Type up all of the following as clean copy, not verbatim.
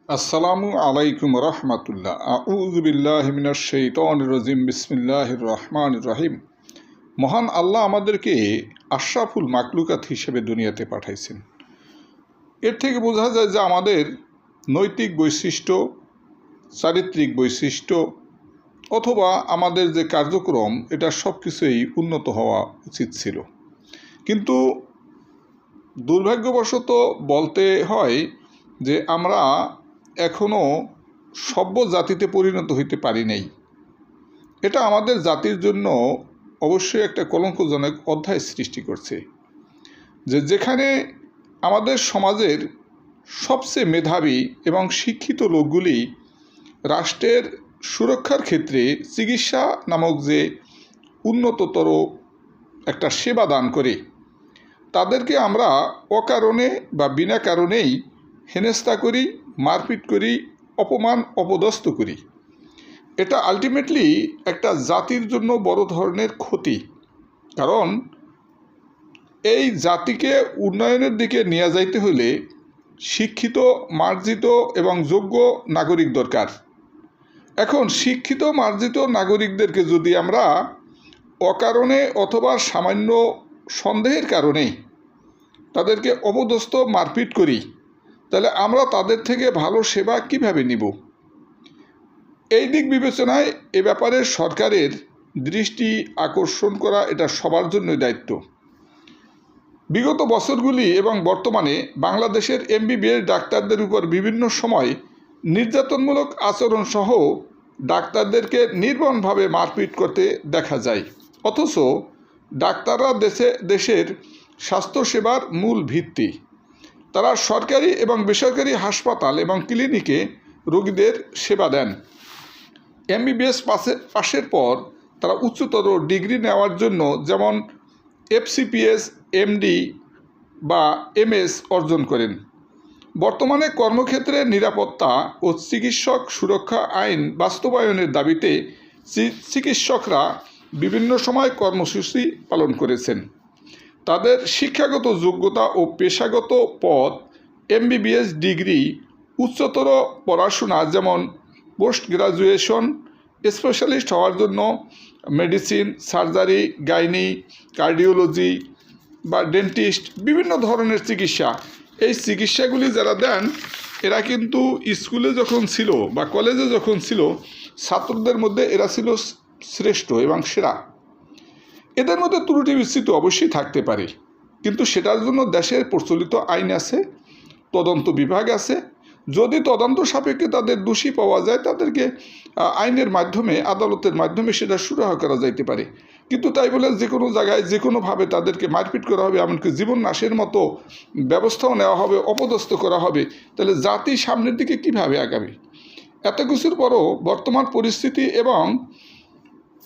আসসালামু আলাইকুম রহমতুল্লাহ। আউযু বিল্লাহি মিনাশ শাইতানির রাজিম। বিসমিল্লাহির রহমানির রহিম। মহান আল্লাহ আমাদেরকে আশরাফুল মাকলুকাত হিসেবে দুনিয়াতে পাঠাইছেন। এর থেকে বোঝা যায় যে আমাদের নৈতিক বৈশিষ্ট্য, চারিত্রিক বৈশিষ্ট্য অথবা আমাদের যে কার্যক্রম, এটা সব কিছুই উন্নত হওয়া উচিত ছিল। কিন্তু দুর্ভাগ্যবশত বলতে হয় যে আমরা এখনও সভ্য জাতিতে পরিণত হইতে পারি নাই। এটা আমাদের জাতির জন্য অবশ্যই একটা কলঙ্কজনক অধ্যায় সৃষ্টি করছে, যে যেখানে আমাদের সমাজের সবচেয়ে মেধাবী এবং শিক্ষিত লোকগুলি রাষ্ট্রের সুরক্ষার ক্ষেত্রে চিকিৎসা নামক যে উন্নততর একটা সেবা দান করে, তাদেরকে আমরা অকারণে বা বিনা কারণেই হেনস্থা করি, মারপিট করি, অপমান অপদস্থ করি। এটা আলটিমেটলি একটা জাতির জন্য বড় ধরনের ক্ষতি। কারণ এই জাতিকে উন্নয়নের দিকে নিয়ে যাইতে হলে শিক্ষিত, মার্জিত এবং যোগ্য নাগরিক দরকার। এখন শিক্ষিত মার্জিত নাগরিকদেরকে যদি আমরা অকারণে অথবা সামান্য সন্দেহের কারণে তাদেরকে অপদস্থ মারপিট করি, তাহলে আমরা তাদের থেকে ভালো সেবা কিভাবে নিব? এই দিক বিবেচনায় এ ব্যাপারে সরকারের দৃষ্টি আকর্ষণ করা এটা সবার জন্যই দায়িত্ব। বিগত বছরগুলি এবং বর্তমানে বাংলাদেশের এমবিবিএস ডাক্তারদের উপর বিভিন্ন সময় নির্যাতনমূলক আচরণসহ ডাক্তারদেরকে নির্মমভাবে মারপিট করতে দেখা যায়। অথচ ডাক্তাররা দেশের স্বাস্থ্যসেবার মূল ভিত্তি। তারা সরকারি এবং বেসরকারি হাসপাতাল এবং ক্লিনিকে রোগীদের সেবা দেন। এমবিবিএস পাশের পর তারা উচ্চতর ডিগ্রি নেওয়ার জন্য যেমন এফসিপিএস, এমডি বা এমএস অর্জন করেন। বর্তমানে কর্মক্ষেত্রে নিরাপত্তা ও চিকিৎসক সুরক্ষা আইন বাস্তবায়নের দাবিতে চিকিৎসকরা বিভিন্ন সময় কর্মসূচি পালন করেছেন। তাদের শিক্ষাগত যোগ্যতা ও পেশাগত পথ, এমবিবিএস ডিগ্রি, উচ্চতর পড়াশোনা যেমন পোস্ট গ্রাজুয়েশন, স্পেশালিস্ট হওয়ার জন্য মেডিসিন, সার্জারি, গাইনি, কার্ডিওলজি বা ডেন্টিস্ট, বিভিন্ন ধরনের চিকিৎসা, এই চিকিৎসাগুলি যারা দেন এরা কিন্তু স্কুলে যখন ছিল বা কলেজে যখন ছিল, ছাত্রদের মধ্যে এরা ছিল শ্রেষ্ঠ এবং সেরা। এদের মধ্যে ত্রুটি বিচ্যুতি অবশ্যই থাকতে পারে, কিন্তু সেটার জন্য দেশের প্রচলিত আইন আছে, তদন্ত বিভাগ আছে। যদি তদন্ত সাপেক্ষে তাদের দোষী পাওয়া যায়, তাদেরকে আইনের মাধ্যমে, আদালতের মাধ্যমে সেটা সুরাহা করা যাইতে পারে। কিন্তু তাই বলে যে কোনো জায়গায় যে কোনোভাবে তাদেরকে মারপিট করা হবে, এমনকি জীবন নাশের মতো ব্যবস্থাও নেওয়া হবে, অপদস্থ করা হবে, তাহলে জাতি সামনের দিকে কিভাবে আগাবে? এত কিছুর পরও বর্তমান পরিস্থিতি এবং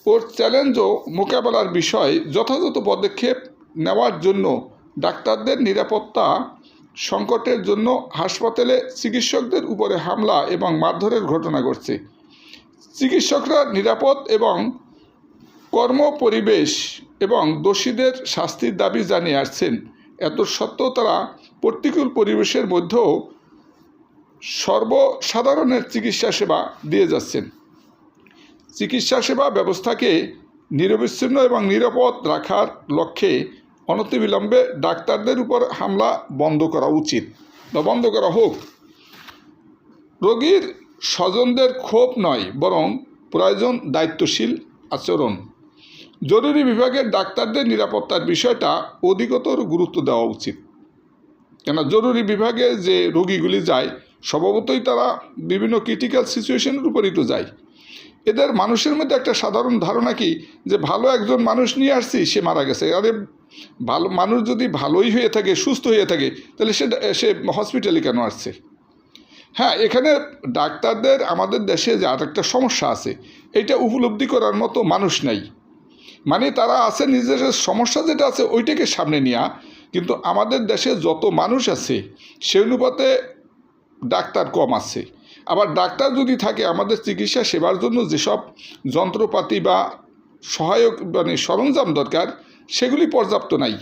ওর চ্যালেঞ্জও মোকাবেলার বিষয় যথাযথ পদক্ষেপ নেওয়ার জন্য ডাক্তারদের নিরাপত্তা সংকটের জন্য হাসপাতালে চিকিৎসকদের উপরে হামলা এবং মারধরের ঘটনা ঘটছে। চিকিৎসকরা নিরাপদ এবং কর্মপরিবেশ এবং দোষীদের শাস্তির দাবি জানিয়ে আসছেন। এত সত্ত্বেও তারা প্রতিকূল পরিবেশের মধ্যেও সর্বসাধারণের চিকিৎসা সেবা দিয়ে যাচ্ছেন। চিকিৎসা সেবা ব্যবস্থাকে নিরবিচ্ছিন্ন এবং নিরাপদ রাখার লক্ষ্যে অনতিবিলম্বে ডাক্তারদের উপর হামলা বন্ধ করা উচিত বা বন্ধ করা হোক। রোগীর স্বজনদের ক্ষোভ নয়, বরং প্রয়োজন দায়িত্বশীল আচরণ। জরুরি বিভাগের ডাক্তারদের নিরাপত্তার বিষয়টা অধিকতর গুরুত্ব দেওয়া উচিত। কেন জরুরি বিভাগে যে রোগীগুলি যায়, স্বভাবতই তারা বিভিন্ন ক্রিটিক্যাল সিচুয়েশনের উপরই তো যায়। এদের মানুষের মধ্যে একটা সাধারণ ধারণা কি, যে ভালো একজন মানুষ নিয়ে আসছি, সে মারা গেছে। আরে ভালো মানুষ যদি ভালোই হয়ে থাকে, সুস্থ হয়ে থাকে, তাহলে সে হসপিটালে কেন আসছে? হ্যাঁ, এখানে ডাক্তারদের আমাদের দেশে যে আর একটা সমস্যা আছে, এইটা উপলব্ধি করার মতো মানুষ নাই। মানে তারা আছে নিজের সমস্যা যেটা আছে ওইটাকে সামনে নেওয়া, কিন্তু আমাদের দেশে যত মানুষ আছে সে অনুপাতে ডাক্তার কম আছে। আবার ডাক্তার যদি থাকে, আমাদের চিকিৎসা সেবার জন্য যেসব যন্ত্রপাতি বা সহায়ক সরঞ্জাম দরকার, সেগুলি পর্যাপ্ত নাই।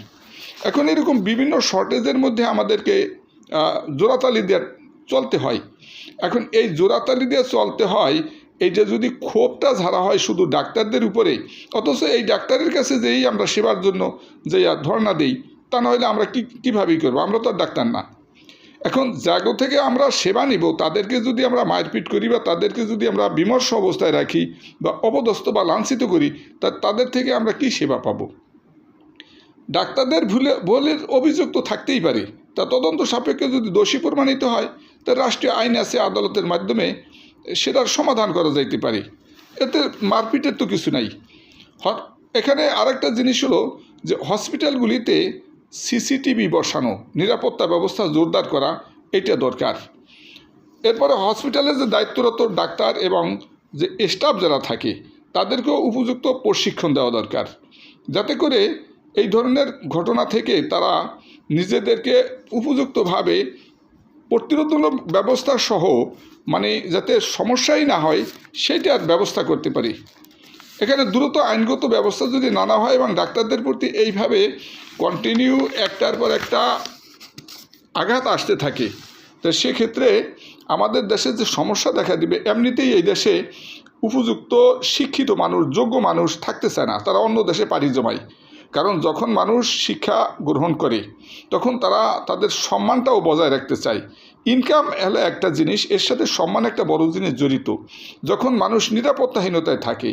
এখন এরকম বিভিন্ন শর্টেজের মধ্যে আমাদেরকে জোড়াতালি দিয়ে চলতে হয়। এখন এই জোড়াতালি দিয়ে চলতে হয়, এইটা যদি ক্ষোভটা ঝাড়া হয় শুধু ডাক্তারদের উপরে, অথচ এই ডাক্তারের কাছে যেই আমরা সেবার জন্য যে ধর্ণা দিই, তা নাহলে আমরা কীভাবেই করবো? আমরা তো আর ডাক্তার না। এখন জায়গা থেকে আমরা সেবা নিব, তাদেরকে যদি আমরা মারপিট করি বা তাদেরকে যদি আমরা বিমর্ষ অবস্থায় রাখি বা অপদস্থ বা লাঞ্ছিত করি, তাদের থেকে আমরা কি সেবা পাবো? ডাক্তারদের ভুলের অভিযোগ তো থাকতেই পারে, তা তদন্ত সাপেক্ষে যদি দোষী প্রমাণিত হয়, তা রাষ্ট্রীয় আইন আছে, আদালতের মাধ্যমে সেটার সমাধান করা যাইতে পারে। এতে মারপিটের তো কিছু নাই। এখানে আরেকটা জিনিস হলো যে হসপিটালগুলিতে সিসিটিভি বসানো, নিরাপত্তা ব্যবস্থা জোরদার করা, এটা দরকার। এরপরে হসপিটালে যে দায়িত্বরত ডাক্তার এবং যে স্টাফ যারা থাকে তাদেরকেও উপযুক্ত প্রশিক্ষণ দেওয়া দরকার, যাতে করে এই ধরনের ঘটনা থেকে তারা নিজেদেরকে উপযুক্তভাবে প্রতিরোধমূলক ব্যবস্থা সহ, মানে যাতে সমস্যাই না হয় সেইটার ব্যবস্থা করতে পারি। এখানে দ্রুত আইনগত ব্যবস্থা যদি না নেওয়া হয় এবং ডাক্তারদের প্রতি এইভাবে কন্টিনিউ একটার পর একটা আঘাত আসতে থাকে, তো সেক্ষেত্রে আমাদের দেশে যে সমস্যা দেখা দিবে, এমনিতেই এই দেশে উপযুক্ত শিক্ষিত মানুষ, যোগ্য মানুষ থাকতে চায় না, তারা অন্য দেশে পাড়ি জমায়। কারণ যখন মানুষ শিক্ষা গ্রহণ করে তখন তারা তাদের সম্মানটাও বজায় রাখতে চায়। ইনকাম হলো একটা জিনিস, এর সাথে সম্মান একটা বড় জিনিস জড়িত। যখন মানুষ নিরাপত্তাহীনতায় থাকে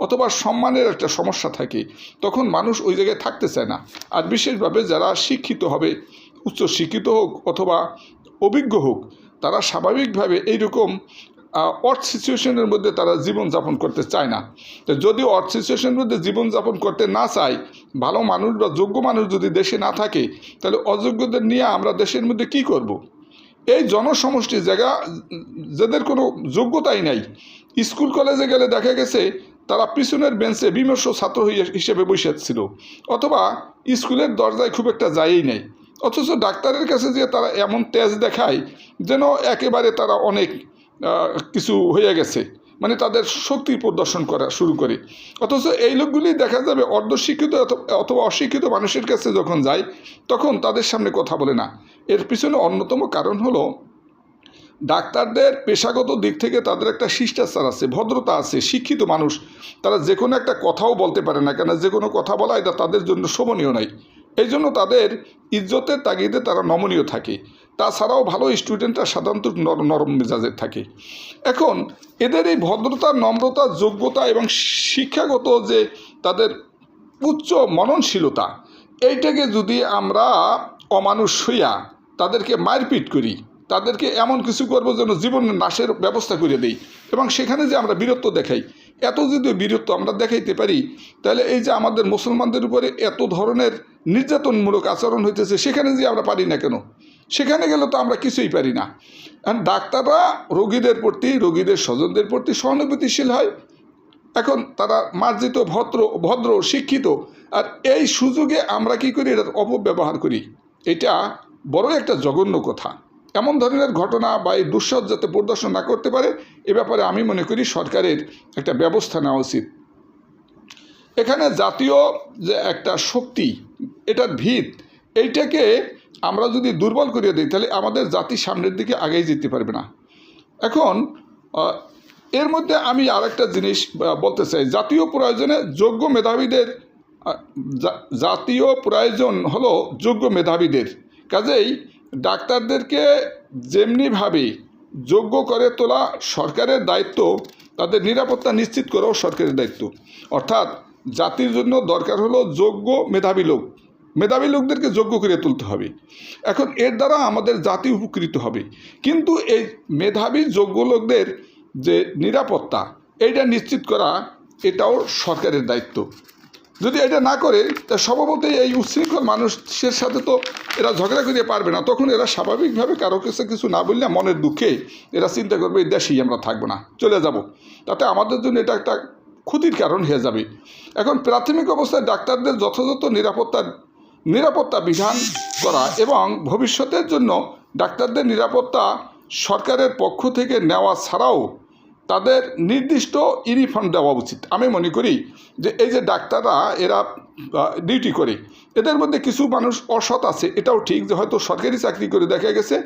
অথবা সম্মানের একটা সমস্যা থাকে, তখন মানুষ ওই জায়গায় থাকতে চায় না। আর বিশেষভাবে যারা শিক্ষিত হবে, উচ্চ শিক্ষিত হোক অথবা অভিজ্ঞ হোক, তারা স্বাভাবিকভাবে এইরকম অড সিচুয়েশনের মধ্যে তারা জীবনযাপন করতে চায় না। তো যদি অড সিচুয়েশনের মধ্যে জীবনযাপন করতে না চায়, ভালো মানুষ বা যোগ্য মানুষ যদি দেশে না থাকে, তাহলে অযোগ্যদের নিয়ে আমরা দেশের মধ্যে কি করব? এই জনসমষ্টি জায়গা যাদের কোনো যোগ্যতাই নাই, স্কুল কলেজে গেলে দেখা গেছে তারা পিছনের বেঞ্চে বিমর্ষ ছাত্র হিসেবে বসে ছিল, অথবা স্কুলের দরজায় খুব একটা যায়ই নেই, অথচ ডাক্তারের কাছে যে তারা এমন তেজ দেখায় যেন একেবারে তারা অনেক কিছু হয়ে গেছে, মানে তাদের শক্তি প্রদর্শন করা শুরু করে। অথচ এই লোকগুলি দেখা যাবে অর্ধশিক্ষিত অথবা অশিক্ষিত মানুষের কাছে যখন যায়, তখন তাদের সামনে কথা বলে না। এর পিছনে অন্যতম কারণ হলো ডাক্তারদের পেশাগত দিক থেকে তাদের একটা শিষ্টাচার আছে, ভদ্রতা আছে। শিক্ষিত মানুষ তারা যে কোনো একটা কথাও বলতে পারে না, কেন যে কোনো কথা বলা এটা তাদের জন্য শোভনীয় নয়। এই জন্য তাদের ইজ্জতের তাগিদে তারা নমনীয় থাকে। তাছাড়াও ভালো স্টুডেন্টরা সাধারণত নরম মেজাজের থাকে। এখন এদের এই ভদ্রতা, নম্রতা, যোগ্যতা এবং শিক্ষাগত যে তাদের উচ্চ মননশীলতা, এইটাকে যদি আমরা অমানুষ হইয়া তাদেরকে মারপিট করি, তাদেরকে এমন কিছু করবো যেন জীবনের নাশের ব্যবস্থা করে দেই, এবং সেখানে যে আমরা বীরত্ব দেখাই, এত যদি বীরত্ব আমরা দেখাইতে পারি, তাহলে এই যে আমাদের মুসলমানদের উপরে এত ধরনের নির্যাতনমূলক আচরণ হইতেছে, সেখানে যে আমরা পারি না কেন? সেখানে গেলে তো আমরা কিছুই পারি না। আর ডাক্তাররা রোগীদের প্রতি, রোগীদের স্বজনদের প্রতি সহানুভূতিশীল হয়। এখন তারা মার্জিত, ভদ্র, শিক্ষিত, আর এই সুযোগে আমরা কি করি? এটার অপব্যবহার করি। এটা বড় একটা জঘন্য কথা। এমন ধরনের ঘটনা বা এই দুঃসাহস যাতে প্রদর্শন না করতে পারে, এ ব্যাপারে আমি মনে করি সরকারের একটা ব্যবস্থা নেওয়া উচিত। এখানে জাতীয় যে একটা শক্তি, এটার ভিত, এইটাকে আমরা যদি দুর্বল করিয়ে দিই, তাহলে আমাদের জাতি সামনের দিকে আগেই যেতে পারবে না। এখন এর মধ্যে আমি আরেকটা জিনিস বলতে চাই, জাতীয় প্রয়োজনে যোগ্য মেধাবীদের, জাতীয় প্রয়োজন হলো যোগ্য মেধাবীদের। কাজেই ডাক্তারদেরকে যেমনিভাবে যোগ্য করে তোলা সরকারের দায়িত্ব, তাদের নিরাপত্তা নিশ্চিত করাও সরকারের দায়িত্ব। অর্থাৎ জাতির জন্য দরকার হলো যোগ্য মেধাবী লোক, মেধাবী লোকদেরকে যোগ্য করে তুলতে হবে। এখন এর দ্বারা আমাদের জাতি উপকৃত হবে। কিন্তু এই মেধাবী যোগ্য লোকদের যে নিরাপত্তা, এইটা নিশ্চিত করা, এটাও সরকারের দায়িত্ব। যদি এটা না করে, তা স্বভাবতই এই উচ্ছৃঙ্খল মানুষের সাথে তো এরা ঝগড়া করিয়ে পারবে না। তখন এরা স্বাভাবিকভাবে কারো কাছে কিছু না বললে মনের দুঃখে এরা চিন্তা করবে এই দেশেই আমরা থাকবো না, চলে যাব। তাতে আমাদের জন্য এটা একটা ক্ষতির কারণ হয়ে যাবে। এখন প্রাথমিক অবস্থায় ডাক্তারদের যথাযথ নিরাপত্তা বিধান করা এবং ভবিষ্যতের জন্য ডাক্তারদের নিরাপত্তা সরকারের পক্ষ থেকে নেওয়া ছাড়াও তাদের নির্দিষ্ট ইউনিফর্ম দেওয়া উচিত। আমি মনে করি যে এই যে ডাক্তাররা, এরা ডিউটি করে। এদের মধ্যে কিছু মানুষ অসৎ আছে, এটাও ঠিক যে হয়তো সরকারি চাকরি করে দেখা গেছে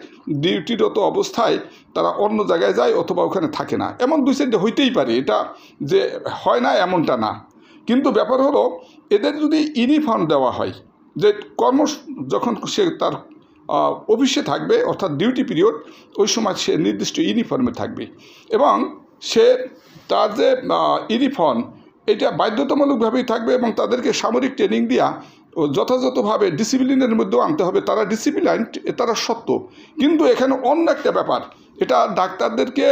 ডিউটিরত অবস্থায় তারা অন্য জায়গায় যায় অথবা ওখানে থাকে না, এমন দুই সাইডে হইতেই পারে, এটা যে হয় না এমনটা না। কিন্তু ব্যাপার হলো এদের যদি ইউনিফর্ম দেওয়া হয়, যে যখন সে তার অফিসে থাকবে অর্থাৎ ডিউটি পিরিয়ড, ওই সময় সে নির্দিষ্ট ইউনিফর্মে থাকবে এবং সে তার যে ইউনিফর্ম এটা বাধ্যতামূলকভাবেই থাকবে এবং তাদেরকে সামরিক ট্রেনিং দেওয়া ও যথাযথভাবে ডিসিপ্লিনের মধ্যেও আনতে হবে। তারা ডিসিপ্লিন, তারা সত্য, কিন্তু এখানে অন্য একটা ব্যাপার, এটা ডাক্তারদেরকে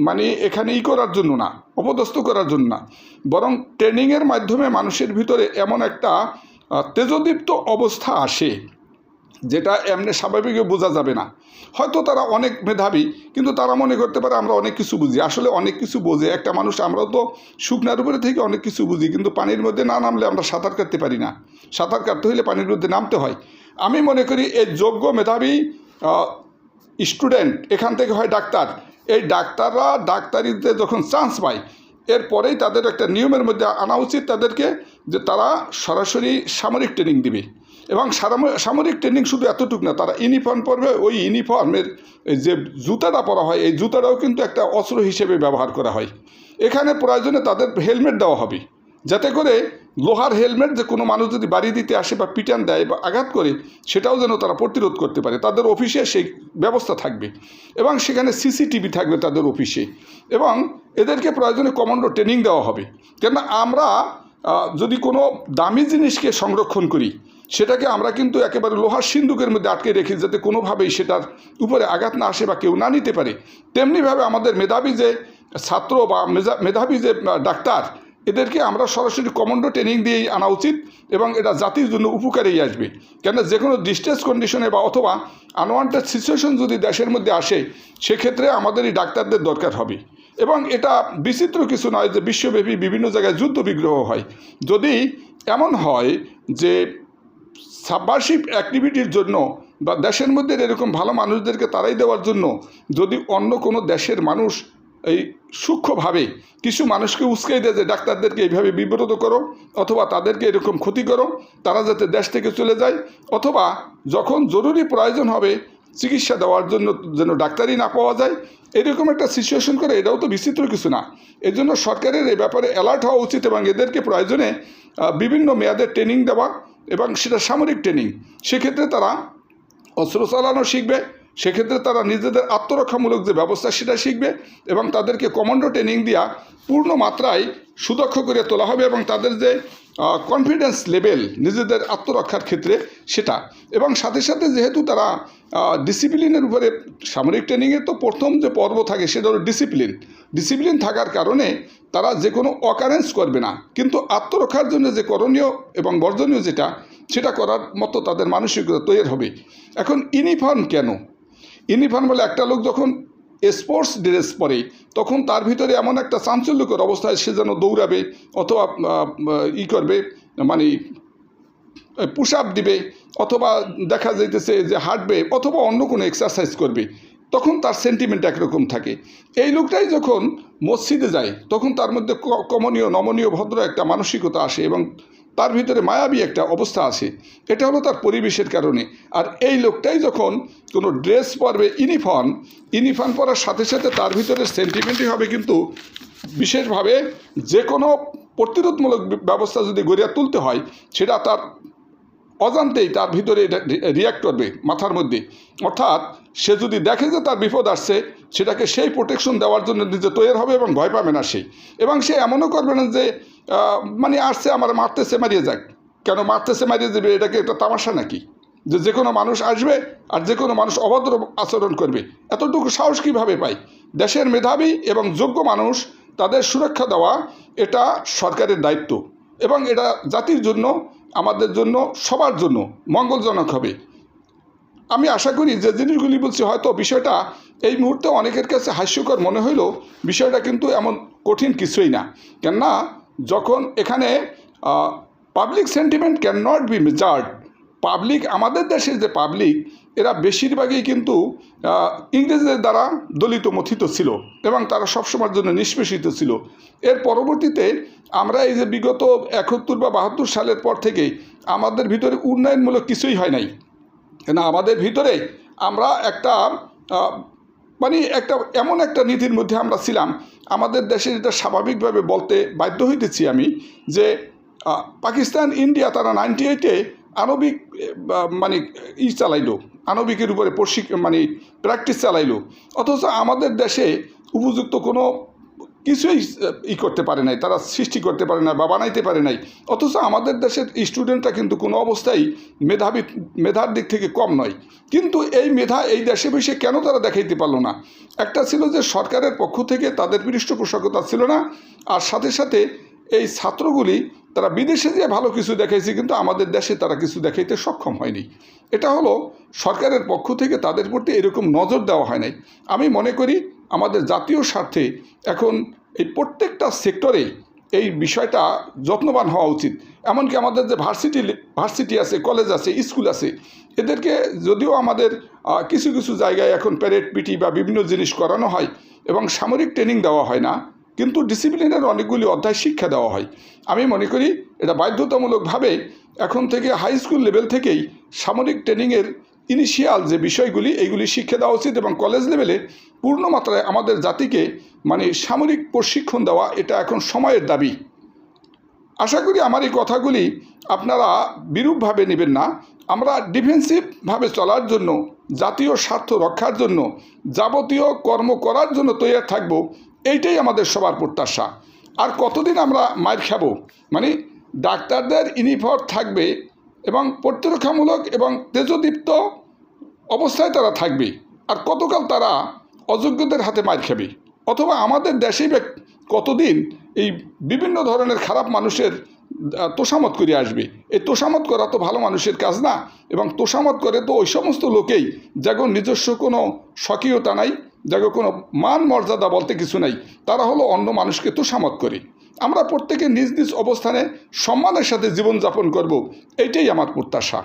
মানে এখানে করার জন্য না, অপদস্থ করার জন্য না, বরং ট্রেনিংয়ের মাধ্যমে মানুষের ভিতরে এমন একটা তেজদীপ্ত অবস্থা আসে যেটা এমনি স্বাভাবিকভাবে বোঝা যাবে না। হয়তো তারা অনেক মেধাবী, কিন্তু তারা মনে করতে পারে আমরা অনেক কিছু বুঝি। আসলে অনেক কিছু বোঝে একটা মানুষ, আমরাও তো শুকনার উপরে থেকে অনেক কিছু বুঝি, কিন্তু পানির মধ্যে না নামলে আমরা সাঁতার কাটতে পারি না। সাঁতার কাটতে হলে পানির মধ্যে নামতে হয়। আমি মনে করি এই যোগ্য মেধাবী স্টুডেন্ট এখান থেকে হয় ডাক্তার, এই ডাক্তাররা ডাক্তারিতে যখন চান্স পায় এরপরেই তাদের একটা নিয়মের মধ্যে আনা উচিত তাদেরকে, যে তারা সরাসরি সামরিক ট্রেনিং দিবে। এবং সামরিক ট্রেনিং শুধু এতটুকু না, তারা ইউনিফর্ম পরবে, ওই ইউনিফর্মের যে জুতাটা পরা হয় এই জুতাটাও কিন্তু একটা অস্ত্র হিসেবে ব্যবহার করা হয়। এখানে প্রয়োজনে তাদের হেলমেট দেওয়া হবে, যাতে করে লোহার হেলমেট যে কোনো মানুষ যদি বাড়ি দিতে আসে বা পিটান দেয় বা আঘাত করে সেটাও যেন তারা প্রতিরোধ করতে পারে। তাদের অফিসে সেই ব্যবস্থা থাকবে এবং সেখানে সিসিটিভি থাকবে তাদের অফিসে, এবং এদেরকে প্রয়োজনে কমান্ডো ট্রেনিং দেওয়া হবে। কেননা আমরা যদি কোনো দামি জিনিসকে সংরক্ষণ করি সেটাকে আমরা কিন্তু একেবারে লোহার সিন্দুকের মধ্যে আটকে রেখি যাতে কোনোভাবেই সেটার উপরে আঘাত না আসে বা কেউ না নিতে পারে। তেমনিভাবে আমাদের মেধাবী যে ছাত্র বা মেধাবী যে ডাক্তার, এদেরকে আমরা সরাসরি কমান্ডো ট্রেনিং দিয়েই আনা উচিত এবং এটা জাতির জন্য উপকারেই আসবে। কেন যে কোনো ডিস্ট্রেস কন্ডিশনে বা অথবা আনওয়ান্টেড সিচুয়েশন যদি দেশের মধ্যে আসে সেক্ষেত্রে আমাদের এই ডাক্তারদের দরকার হবে। এবং এটা বিচিত্র কিছু নয় যে বিশ্বব্যাপী বিভিন্ন জায়গায় যুদ্ধ বিগ্রহ হয়। যদি এমন হয় যে সাবভার্সিভ অ্যাক্টিভিটির জন্য বা দেশের মধ্যে এরকম ভালো মানুষদেরকে তাড়াই দেওয়ার জন্য যদি অন্য কোনো দেশের মানুষ এই সূক্ষ্মভাবে কিছু মানুষকে উস্কাই দেয় যে ডাক্তারদেরকে এইভাবে বিব্রত করো অথবা তাদেরকে এরকম ক্ষতি করো, তারা যাতে দেশ থেকে চলে যায়, অথবা যখন জরুরি প্রয়োজন হবে চিকিৎসা দেওয়ার জন্য যেন ডাক্তারই না পাওয়া যায়, এরকম একটা সিচুয়েশন করে, এটাও তো বিচিত্র কিছু না। এই জন্য সরকারের এই ব্যাপারে অ্যালার্ট হওয়া উচিত এবং এদেরকে প্রয়োজনে বিভিন্ন মেয়াদের ট্রেনিং দেওয়া এবং সেটা সামরিক ট্রেনিং। সেক্ষেত্রে তারা অস্ত্র চালানো শিখবে, সেক্ষেত্রে তারা নিজেদের আত্মরক্ষামূলক যে ব্যবস্থা সেটা শিখবে এবং তাদেরকে কমান্ডো ট্রেনিং দেওয়া পূর্ণ মাত্রায় সুদক্ষ করে তোলা হবে এবং তাদের যে কনফিডেন্স লেভেল নিজেদের আত্মরক্ষার ক্ষেত্রে সেটা, এবং সাথে সাথে যেহেতু তারা ডিসিপ্লিনের উপরে সামরিক ট্রেনিংয়ের তো প্রথম যে পর্ব থাকে সেটা হলো ডিসিপ্লিন থাকার কারণে তারা যে কোনো অকারেন্স করবে না, কিন্তু আত্মরক্ষার জন্য যে করণীয় এবং বর্জনীয় যেটা সেটা করার মতো তাদের মানসিকতা তৈরি হবে। এখন ইউনিফর্ম কেন? ইউনিফর্ম বলে একটা লোক যখন স্পোর্টস ড্রেস পরে তখন তার ভিতরে এমন একটা চাঞ্চল্যকর অবস্থায় সে যেন দৌড়াবে অথবা করবে, মানে পুশ আপ দিবে অথবা দেখা যাইতেছে যে হাঁটবে অথবা অন্য কোনো এক্সারসাইজ করবে, তখন তার সেন্টিমেন্ট একরকম থাকে। এই লোকটাই যখন মসজিদে যায় তখন তার মধ্যে কমনীয় নমনীয় ভদ্র একটা মানসিকতা আসে এবং তার ভিতরে মায়াবী একটা অবস্থা আসে, এটা হলো তার পরিবেশের কারণে। আর এই লোকটাই যখন কোনো ড্রেস পরবে ইউনিফর্ম পরার সাথে সাথে তার ভিতরে সেন্টিমেন্টই হবে কিন্তু বিশেষভাবে যে কোনো প্রতিরোধমূলক ব্যবস্থা যদি গড়িয়া তুলতে হয় সেটা তার অজান্তেই তার ভিতরে রিয়াক্ট করবে মাথার মধ্যে। অর্থাৎ সে যদি দেখে যে তার বিপদ আসছে সেটাকে সেই প্রোটেকশন দেওয়ার জন্য নিজে তৈরি হবে এবং ভয় পাবে না সেই, এবং সে এমনও করবে না যে মানে আসছে আমার মারতেছে মারিয়ে যাক। কেন মারতেছে মারিয়ে যাবে? এটাকে একটা তামাশা নাকি যে কোনো মানুষ আসবে আর যে কোনো মানুষ অভদ্র আচরণ করবে? এতটুকু সাহস কীভাবে পায়? দেশের মেধাবী এবং যোগ্য মানুষ তাদের সুরক্ষা দেওয়া এটা সরকারের দায়িত্ব এবং এটা জাতির জন্য আমাদের জন্য সবার জন্য মঙ্গলজনক হবে। আমি আশা করি যে জিনিসগুলি বলছি হয়তো বিষয়টা এই মুহূর্তে অনেকের কাছে হাস্যকর মনে হইলেও বিষয়টা কিন্তু এমন কঠিন কিছুই না। কেননা যখন এখানে public sentiment can not be measured, public আমাদের দেশের যে পাবলিক এরা বেশিরভাগই কিন্তু ইংরেজদের দ্বারা দলিত মথিত ছিল এবং তারা সবসময়ের জন্য নিষ্পেষিত ছিল। এর পরবর্তীতে আমরা এই যে বিগত 71 বা 72 সালের পর থেকে আমাদের ভিতরে উন্নয়নমূলক কিছুই হয় নাই, কেন আমাদের ভিতরে আমরা একটা এমন একটা নীতির মধ্যে আমরা ছিলাম, আমাদের দেশে যেটা স্বাভাবিকভাবে বলতে বাধ্য হইতেছি আমি, যে পাকিস্তান ইন্ডিয়া তারা 98-এ আণবিক চালাইলো, আণবিকের উপরে প্র্যাকটিস চালাইলো, অথচ আমাদের দেশে উপযুক্ত কোনো কিছুই করতে পারে নাই, তারা সৃষ্টি করতে পারে না বা বানাইতে পারে নাই। অথচ আমাদের দেশের স্টুডেন্টরা কিন্তু কোনো অবস্থায় মেধার দিক থেকে কম নয়, কিন্তু এই মেধা এই দেশে বসে কেন তারা দেখাইতে পারলো না? একটা ছিল যে সরকারের পক্ষ থেকে তাদের পৃষ্ঠপোষকতা ছিল না, আর সাথে সাথে এই ছাত্রগুলি তারা বিদেশে যে ভালো কিছু দেখাইছে, কিন্তু আমাদের দেশে তারা কিছু দেখাইতে সক্ষম হয়নি। এটা হলো সরকারের পক্ষ থেকে তাদের প্রতি এরকম নজর দেওয়া হয় নাই। আমি মনে করি আমাদের জাতীয় স্বার্থে এখন এই প্রত্যেকটা সেক্টরে এই বিষয়টা যত্নবান হওয়া উচিত। এমনকি আমাদের যে ভার্সিটি আছে, কলেজ আছে, স্কুল আছে, এদেরকে যদিও আমাদের কিছু কিছু জায়গায় এখন প্যারেড পিটি বা বিভিন্ন জিনিস করানো হয় এবং সামরিক ট্রেনিং দেওয়া হয় না, কিন্তু ডিসিপ্লিনের অনেকগুলি অধ্যায় শিক্ষা দেওয়া হয়। আমি মনে করি এটা বাধ্যতামূলকভাবে এখন থেকে হাই স্কুল লেভেল থেকেই সামরিক ট্রেনিংয়ের ইনিশিয়াল যে বিষয়গুলি এইগুলি শিক্ষা দেওয়া উচিত, এবং কলেজ লেভেলে পূর্ণ মাত্রায় আমাদের জাতিকে সামরিক প্রশিক্ষণ দেওয়া এটা এখন সময়ের দাবি। আশা করি আমার এই কথাগুলি আপনারা বিরূপভাবে নেবেন না। আমরা ডিফেন্সিভভাবে চলার জন্য, জাতীয় স্বার্থ রক্ষার জন্য যাবতীয় কর্ম করার জন্য তৈরি থাকব, এইটাই আমাদের সবার প্রত্যাশা। আর কতদিন আমরা মাইর খাবো? ডাক্তারদের ইউনিফর্ম থাকবে এবং প্রতিরক্ষামূলক এবং তেজদীপ্ত অবস্থায় তারা থাকবে, আর কতকাল তারা অযোগ্যদের হাতে মাইর খাবে? অথবা আমাদের দেশেই কতদিন এই বিভিন্ন ধরনের খারাপ মানুষের তোষামত করে আসবে? এই তোষামত করা তো ভালো মানুষের কাজ না, এবং তোষামত করে তো ওই সমস্ত লোকেই যাগো নিজস্ব কোনো স্বকীয়তা নাই, যাগো কোনো মান মর্যাদা বলতে কিছু নাই, তারা হলো অন্য মানুষকে তোষামত করে। আমরা প্রত্যেকে নিজ নিজ অবস্থানে সম্মানের সাথে জীবনযাপন করব, এইটাই আমার প্রত্যাশা।